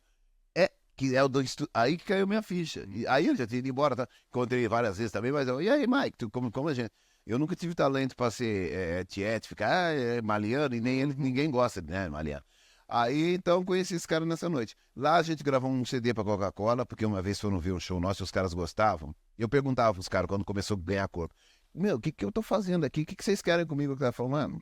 que é o aí que caiu minha ficha. E aí eu já tinha ido embora, tá? Encontrei várias vezes também, mas e aí, Mike, como a gente... Eu nunca tive talento pra ser tiete, ficar maliano, e nem ninguém gosta, né, maliano. Aí, então, conheci esse cara nessa noite. Lá a gente gravou um CD pra Coca-Cola, porque uma vez foram ver um show nosso e os caras gostavam. Eu perguntava pros caras, quando começou a ganhar corpo, meu, o que eu tô fazendo aqui? O que vocês querem comigo? O cara falou, mano,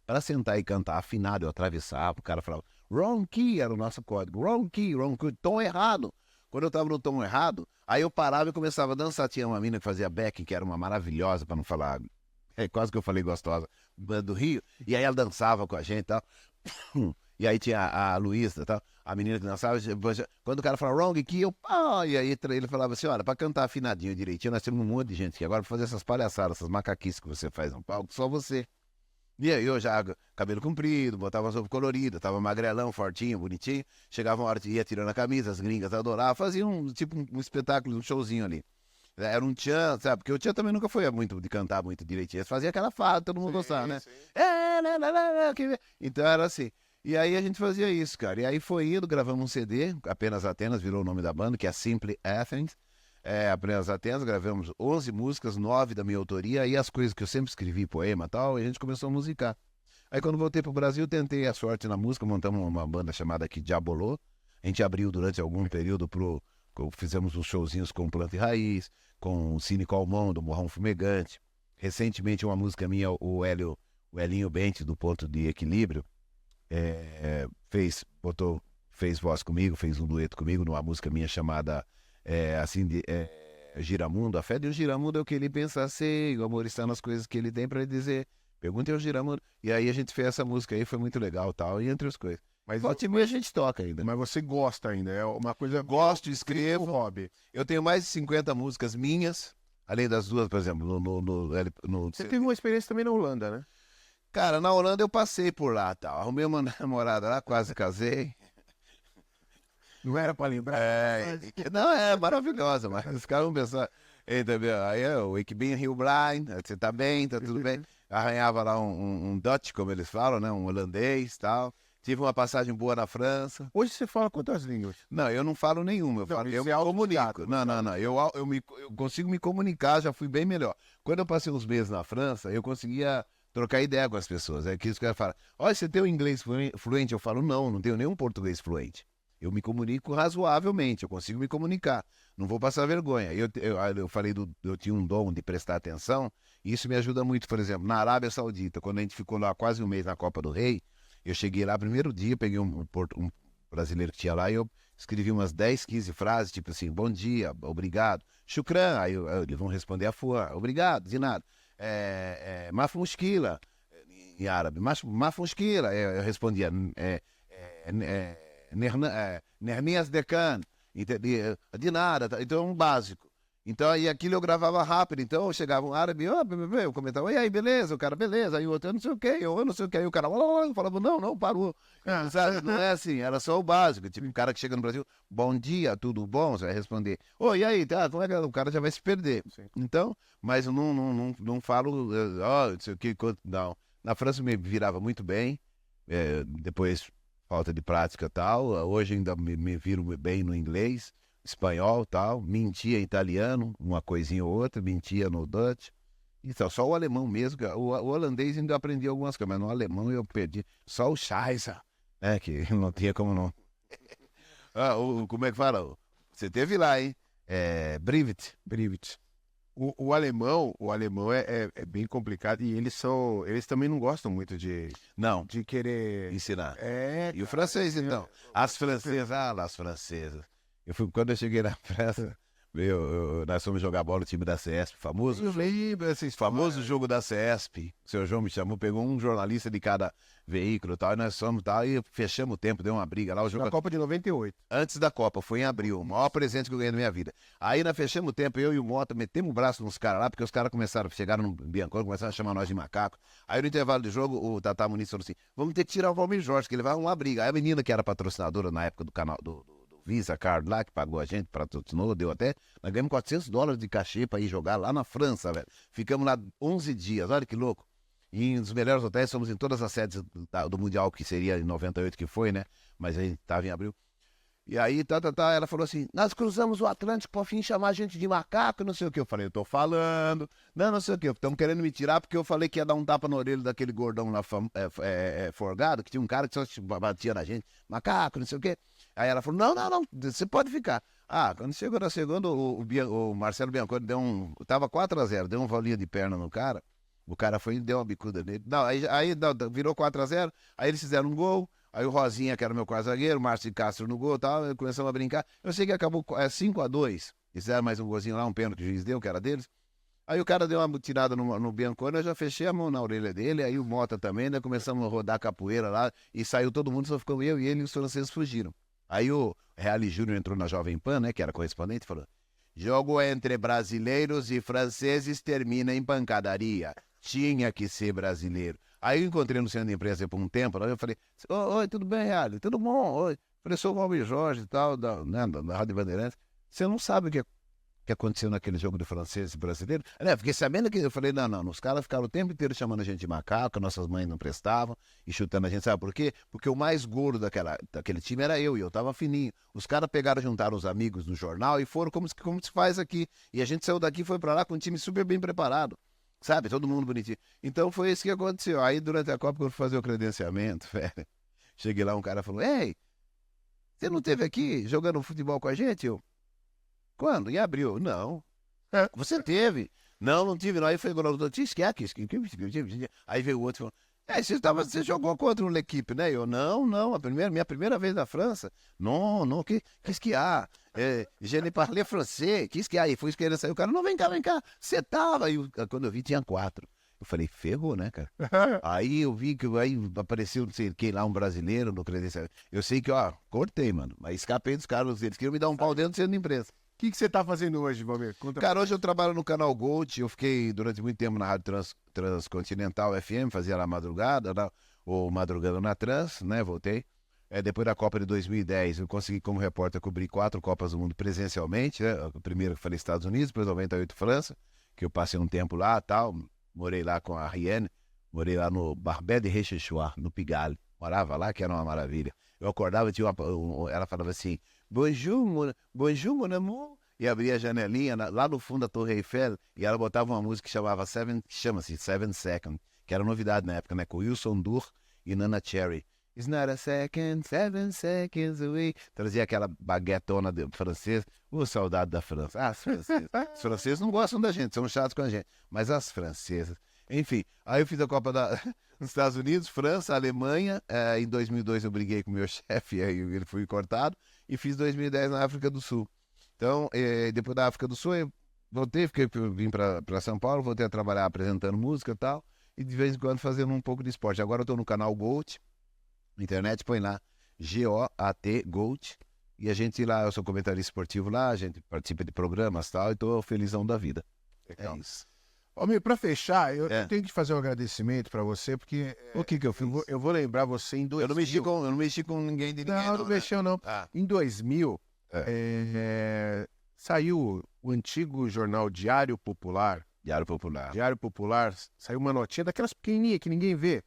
pra sentar e cantar afinado, eu atravessava, o cara falava, wrong key era o nosso código, wrong key, tom errado. Quando eu tava no tom errado, aí eu parava e começava a dançar. Tinha uma mina que fazia backing, que era uma maravilhosa, pra não falar, quase que eu falei gostosa, do Rio, e aí ela dançava com a gente e tal. E aí tinha a Luísa e tal, a menina que dançava. Quando o cara falava wrong key, e aí ele falava assim, olha, pra cantar afinadinho direitinho, nós temos um monte de gente que agora pra fazer essas palhaçadas, essas macaquices que você faz no palco, só você. E aí eu já, cabelo comprido, botava roupa colorida, tava magrelão, fortinho, bonitinho. Chegava uma hora que ia tirando a camisa, as gringas adoravam, fazia um espetáculo, um showzinho ali. Era um tchan, sabe? Porque o tchan também nunca foi muito de cantar muito direitinho. Eles faziam aquela fada, todo mundo gostava, né? Então era assim. E aí a gente fazia isso, cara. E aí foi indo, gravamos um CD, Apenas Atenas, virou o nome da banda, que é Simply Athens. Apenas Atenas, gravamos 11 músicas, 9 da minha autoria, e as coisas que eu sempre escrevi, poema e tal, e a gente começou a musicar. Aí quando voltei pro Brasil, tentei a sorte na música, montamos uma banda chamada aqui Diabolô. A gente abriu durante algum período fizemos uns showzinhos com Planta e Raiz, com o Cine Calmon, do Morrão Fumegante. Recentemente uma música minha, o Elinho Bente, do Ponto de Equilíbrio, fez voz comigo, fez um dueto comigo numa música minha chamada Giramundo. A fé de um Giramundo é o que ele pensa ser, o amor está nas coisas que ele tem para dizer. Perguntem ao Giramundo. E aí a gente fez essa música aí, foi muito legal tal, e entre as coisas. Mas volta e meia a gente toca ainda. Mas você gosta ainda, é uma coisa... Gosto, escrevo. Hobby. Eu tenho mais de 50 músicas minhas, além das duas, por exemplo, Você teve uma experiência também na Holanda, né? Cara, na Holanda eu passei por lá, tal. Arrumei uma namorada lá, quase casei. Não era pra lembrar? Não, é maravilhosa, mas os caras vão pensar, entendeu? Aí eu, ik ben heel blij, você tá bem, tá tudo bem. Arranhava lá um Dutch, como eles falam, né? Um holandês e tal. Tive uma passagem boa na França. Hoje você fala quantas línguas? Não, eu não falo nenhuma, eu Não, me isso é comunico. autodidata, Não, eu consigo me comunicar, já fui bem melhor. Quando eu passei uns meses na França, eu conseguia trocar ideia com as pessoas. É que isso que eu falo. Olha, você tem um inglês fluente? Eu falo, não tenho nenhum português fluente. Eu me comunico razoavelmente, eu consigo me comunicar. Não vou passar vergonha. Eu falei, eu tinha um dom de prestar atenção, e isso me ajuda muito. Por exemplo, na Arábia Saudita, quando a gente ficou lá quase um mês na Copa do Rei, eu cheguei lá, primeiro dia, peguei um brasileiro que tinha lá, e eu escrevi umas 10, 15 frases, tipo assim, bom dia, obrigado, shukran, aí eles vão responder a fua, obrigado, de nada. Maf mushkila, em árabe, maf mushkila, eu respondia, Nernias Decan, de nada, então é um básico. Então, e aquilo eu gravava rápido, então chegava um árabe, eu comentava, e aí, beleza, o cara, beleza, aí o outro, eu não sei o que, eu não sei o que, aí o cara, eu falava, não, parou. Sabe? Não é assim, era só o básico, tipo, um cara que chega no Brasil, bom dia, tudo bom, você vai responder, e aí, tá, como é que o cara já vai se perder. Sim. Então, mas eu não falo, não sei o que, não. Na França me virava muito bem, depois falta de prática e tal, hoje ainda me viro bem no inglês, espanhol tal, mentia em italiano, uma coisinha ou outra, mentia no Dutch, então só o alemão mesmo, o holandês ainda aprendi algumas coisas, mas no alemão eu perdi, só o Scheiße, né, que não tinha como não. Como é que fala? Você teve lá, hein? Privet. O alemão é bem complicado e eles também não gostam muito de querer ensinar. E o francês, então? As francesas. Quando eu cheguei na França, nós fomos jogar bola no time da CESP, famoso. Eu lembro, famoso jogo da CESP. O senhor João me chamou, pegou um jornalista de cada veículo e tal, e nós fomos tal, e fechamos o tempo, deu uma briga lá. O jogo na Copa de 98. Antes da Copa, foi em abril, o maior presente que eu ganhei na minha vida. Aí nós fechamos o tempo, eu e o Mota metemos o braço nos caras lá, porque os caras chegaram no Bianconi, começaram a chamar nós de macaco. Aí no intervalo do jogo, o Tata Muniz falou assim, vamos ter que tirar o Valmir Jorge, que ele vai arrumar briga. Aí a menina que era patrocinadora na época do canal do Visa Card lá, que pagou a gente, patrocinou, nós ganhamos $400 de cachê pra ir jogar lá na França, velho. Ficamos lá 11 dias, olha que louco. E em dos melhores hotéis, fomos em todas as sedes do Mundial, que seria em 98 que foi, né? Mas a gente tava em abril. E aí, ela falou assim, nós cruzamos o Atlântico pra fim chamar a gente de macaco, não sei o que. Eu falei, eu tô falando, não sei o que. Estão querendo me tirar porque eu falei que ia dar um tapa na orelha daquele gordão lá forgado, que tinha um cara que só batia na gente, macaco, não sei o que. Aí ela falou, não, você pode ficar. Quando chegou na segunda, o Marcelo Bianconi tava 4-0, deu um valinho de perna no cara, o cara foi e deu uma bicuda nele. Não, aí virou 4-0, aí eles fizeram um gol, aí o Rosinha, que era meu quarto zagueiro, o Márcio de Castro no gol e tal, começamos a brincar. Eu sei que acabou 5-2, fizeram mais um golzinho lá, um pênalti que o juiz deu, que era deles. Aí o cara deu uma tirada no Bianconi, eu já fechei a mão na orelha dele, aí o Mota também, né, começamos a rodar capoeira lá, e saiu todo mundo, só ficou eu e ele, e os franceses fugiram. Aí o Reale Júnior entrou na Jovem Pan, né, que era correspondente, e falou, jogo entre brasileiros e franceses termina em pancadaria. Tinha que ser brasileiro. Aí eu encontrei no centro de imprensa por um tempo, eu falei, oi, tudo bem, Reale? Tudo bom? Oi. Falei, sou o Valmir Jorge e tal, da Rádio Bandeirantes. Você não sabe o que aconteceu naquele jogo de francês e brasileiro? Fiquei sabendo que... Eu falei, não, os caras ficaram o tempo inteiro chamando a gente de macaco, nossas mães não prestavam, e chutando a gente, sabe por quê? Porque o mais gordo daquele time era eu, e eu tava fininho. Os caras pegaram, juntaram os amigos no jornal e foram como se faz aqui. E a gente saiu daqui e foi pra lá com um time super bem preparado, sabe? Todo mundo bonitinho. Então foi isso que aconteceu. Aí durante a Copa, quando eu fui fazer o credenciamento, velho, cheguei lá, um cara falou, ei, você não esteve aqui jogando futebol com a gente? Quando? Em abril? Não. Você teve? Não tive. Não. Aí foi agora o doutor, aí veio o outro e falou, você jogou contra uma equipe, né? Eu, não, minha primeira vez na França. Não, que há? Je ne parle français, que há? E foi querendo sair, o cara, não, vem cá, você tava. Aí quando eu vi, tinha 4. Eu falei, ferrou, né, cara? Aí eu vi que aí apareceu, não sei quem lá, um brasileiro no credencial. Eu sei que, cortei, mano. Mas escapei dos caras, eles queriam me dar um pau dentro do centro de imprensa. que você tá fazendo hoje, Valmir? Conta. Cara, hoje eu trabalho no canal Gold. Eu fiquei durante muito tempo na Rádio Transcontinental FM, fazia lá madrugada, ou madrugada na Trans, né? Voltei. Depois da Copa de 2010, eu consegui, como repórter, cobrir 4 Copas do Mundo presencialmente, né? A primeira que foi nos Estados Unidos, depois 98 França, que eu passei um tempo lá tal. Morei lá com a Rienne, morei lá no Barbet de Réchechouart, no Pigalle. Morava lá, que era uma maravilha. Eu acordava, ela falava assim, bonjour, mon amour. E abria a janelinha lá no fundo da Torre Eiffel, e ela botava uma música que chama-se Seven Seconds, que era novidade na época, né? Com Wilson Dur e Nana Cherry. It's not a second, 7 seconds away. Trazia aquela baguetona francesa. Saudade da França. As francesas. Os franceses não gostam da gente, são chatos com a gente. Mas as francesas. Enfim, aí eu fiz a Copa nos Estados Unidos, França, Alemanha. Em 2002 eu briguei com o meu chefe, aí ele foi cortado. E fiz 2010 na África do Sul. Então, depois da África do Sul, eu voltei, vim para São Paulo, voltei a trabalhar apresentando música e tal. E de vez em quando fazendo um pouco de esporte. Agora eu estou no canal Gold. Internet, põe lá, GOAT, Gold, e a gente lá, eu sou comentarista esportivo lá, a gente participa de programas e tal, e tô felizão da vida. É isso. Almir, pra fechar, eu tenho que fazer um agradecimento pra você, porque... O que eu fiz? Eu vou lembrar você em 2000. Eu não mexi com ninguém de ninguém. Não mexeu não. Ah. Em 2000, saiu o antigo jornal Diário Popular. Diário Popular. Diário Popular, saiu uma notinha daquelas pequenininhas que ninguém vê.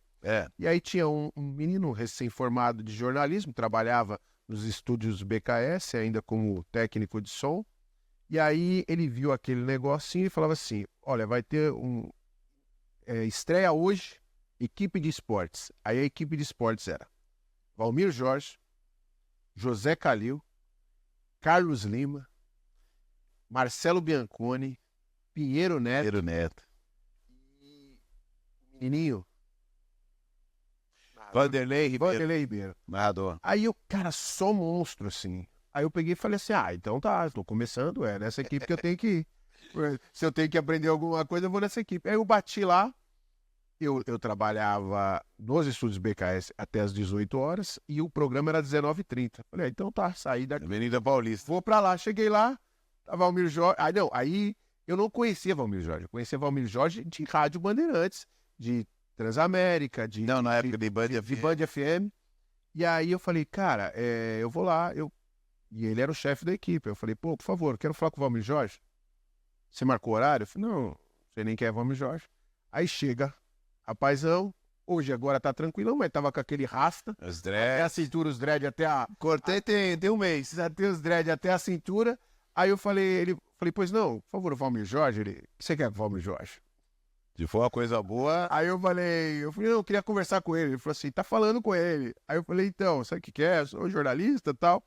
E aí tinha um menino recém-formado de jornalismo, trabalhava nos estúdios BKS, ainda como técnico de som. E aí ele viu aquele negocinho e falava assim, olha, vai ter estreia hoje, equipe de esportes. Aí a equipe de esportes era Valmir Jorge, José Calil, Carlos Lima, Marcelo Bianconi, Pinheiro Neto. E o menininho... Vanderlei Ribeiro. Narrador. Aí eu, cara, só monstro, assim. Aí eu peguei e falei assim, então tá, tô começando, nessa equipe que eu tenho que ir. Se eu tenho que aprender alguma coisa, eu vou nessa equipe. Aí eu bati lá, eu trabalhava nos estúdios BKS até as 18 horas e o programa era 19h30. Falei, então tá, saí da Avenida Paulista. Vou pra lá, cheguei lá, tava Valmir Jorge. Aí eu não conhecia Valmir Jorge, eu conhecia Valmir Jorge de Rádio Bandeirantes, de Transamérica, na época de Band FM. E aí eu falei, cara, eu vou lá. E ele era o chefe da equipe. Eu falei, pô, por favor, quero falar com o Valmir Jorge. Você marcou o horário? Eu falei, não sei nem quem é Valmir Jorge. Aí chega, rapazão, hoje agora tá tranquilão, mas tava com aquele rasta. Os Até dreads. a cintura, os dread até a... Cortei tem um mês. Já tem os dread até a cintura. Aí eu falei, pois não, por favor, o Valmir Jorge. O que você quer com o Valmir Jorge? Se for uma coisa boa... Aí eu falei, não, eu queria conversar com ele. Ele falou assim, tá falando com ele. Aí eu falei, então, sabe o que é? Eu sou jornalista e tal.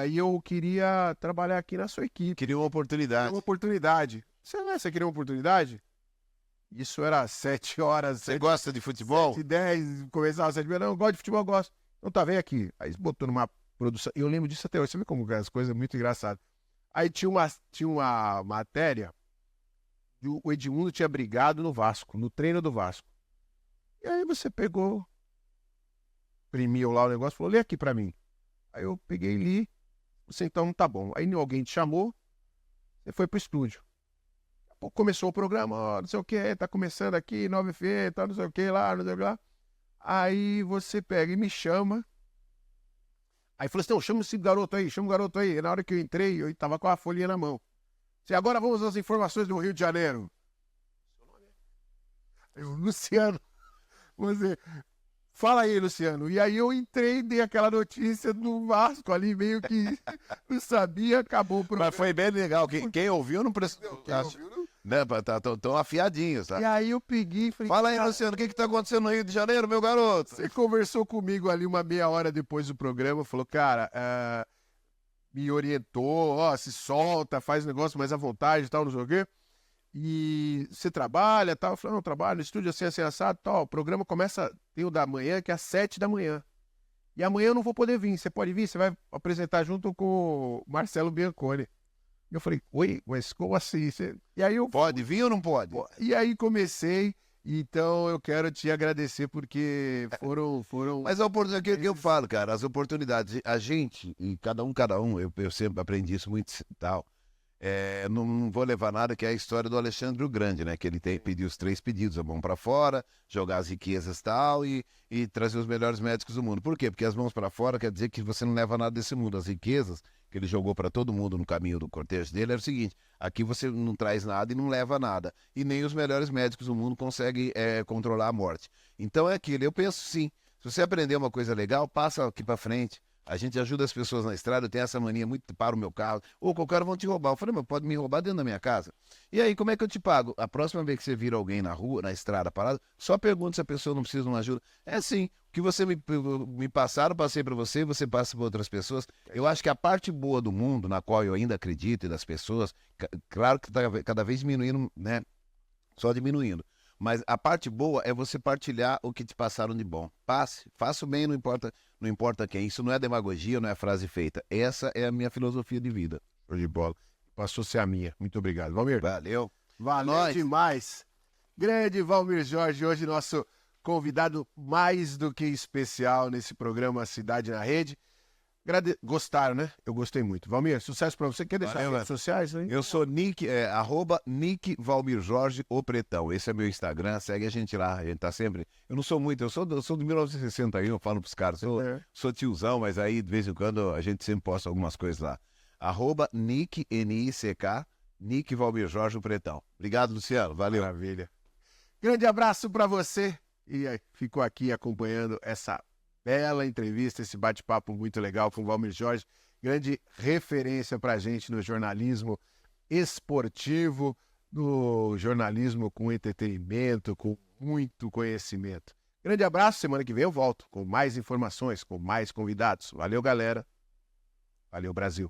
E eu queria trabalhar aqui na sua equipe. Queria uma oportunidade. Uma oportunidade. Você queria uma oportunidade? Isso era 7 horas. Você gosta de futebol? 7h10, começava às 7h30. Não, eu gosto de futebol, eu gosto. Então tá, vem aqui. Aí botou numa produção. E eu lembro disso até hoje. Você vê como as coisas são muito engraçadas. Aí tinha uma matéria. O Edmundo tinha brigado no Vasco, no treino do Vasco. E aí você pegou, imprimiu lá o negócio, falou, lê aqui pra mim. Aí eu peguei e li, você então tá bom. Aí alguém te chamou, você foi pro estúdio. Daqui a pouco começou o programa, não sei o que, tá começando aqui, 9F, tá não sei o que lá, não sei o que lá. Aí você pega e me chama. Aí falou assim, não, chama esse garoto aí, chama o garoto aí. Na hora que eu entrei, eu tava com a folhinha na mão. Agora vamos às informações do Rio de Janeiro. Luciano, você... Fala aí, Luciano. E aí eu entrei, dei aquela notícia do Vasco ali, meio que não sabia, acabou o programa. Mas foi bem legal. Quem ouviu não precisou. Estão afiadinhos, tá? E aí eu peguei e falei... Fala aí, Luciano, o que tá acontecendo no Rio de Janeiro, meu garoto? Você conversou comigo ali uma meia hora depois do programa, falou, cara... me orientou, se solta, faz negócio mais à vontade e tal, não sei o quê. E você trabalha e tal? Eu falei, não, trabalho no estúdio assim, assado, tal. O programa começa, tem o da manhã, que é às 7h. E amanhã eu não vou poder vir. Você pode vir? Você vai apresentar junto com o Marcelo Bianconi. Eu falei, oi, mas como assim? E aí eu... Pode vir ou não pode? E aí comecei... Então eu quero te agradecer porque foram... Mas a oportunidade que eu falo, cara, as oportunidades, a gente, e cada um, eu sempre aprendi isso muito tal, não vou levar nada, que é a história do Alexandre o Grande, né? Que ele pediu os 3 pedidos, a mão para fora, jogar as riquezas tal, e trazer os melhores médicos do mundo. Por quê? Porque as mãos para fora quer dizer que você não leva nada desse mundo. As riquezas que ele jogou para todo mundo no caminho do cortejo dele era o seguinte: aqui você não traz nada e não leva nada. E nem os melhores médicos do mundo conseguem controlar a morte. Então é aquilo, eu penso sim. Se você aprender uma coisa legal, passa aqui para frente. A gente ajuda as pessoas na estrada, eu tenho essa mania muito para o meu carro. Ou qualquer hora vão te roubar. Eu falei, mas pode me roubar dentro da minha casa. E aí, como é que eu te pago? A próxima vez que você vira alguém na rua, na estrada, parado, só pergunta se a pessoa não precisa de uma ajuda. É assim, o que você me passaram, passei para você, você passa para outras pessoas. Eu acho que a parte boa do mundo, na qual eu ainda acredito, e das pessoas, claro que está cada vez diminuindo, né? Só diminuindo. Mas a parte boa é você partilhar o que te passaram de bom. Passe, faça o bem, não importa quem. Isso não é demagogia, não é frase feita. Essa é a minha filosofia de vida. Show de bola. Passou a ser a minha. Muito obrigado. Valmir. Valeu. Valeu demais. Grande Valmir Jorge, hoje nosso convidado mais do que especial nesse programa Cidade na Rede. Gostaram, né? Eu gostei muito. Valmir, sucesso pra você. Quer deixar as redes sociais aí? Eu sou Nick, @Nick Valmir Jorge, o Pretão. Esse é meu Instagram, segue a gente lá. A gente tá sempre... Eu não sou muito, eu sou de 1961, eu falo pros caras. Sou tiozão, mas aí de vez em quando a gente sempre posta algumas coisas lá. @Nick, Nick, Nick Valmir Jorge, o Pretão. Obrigado, Luciano. Valeu. Maravilha. Grande abraço pra você. E aí, ficou aqui acompanhando essa bela entrevista, esse bate-papo muito legal com o Valmir Jorge, grande referência para a gente no jornalismo esportivo, no jornalismo com entretenimento, com muito conhecimento. Grande abraço, semana que vem eu volto com mais informações, com mais convidados. Valeu, galera. Valeu, Brasil.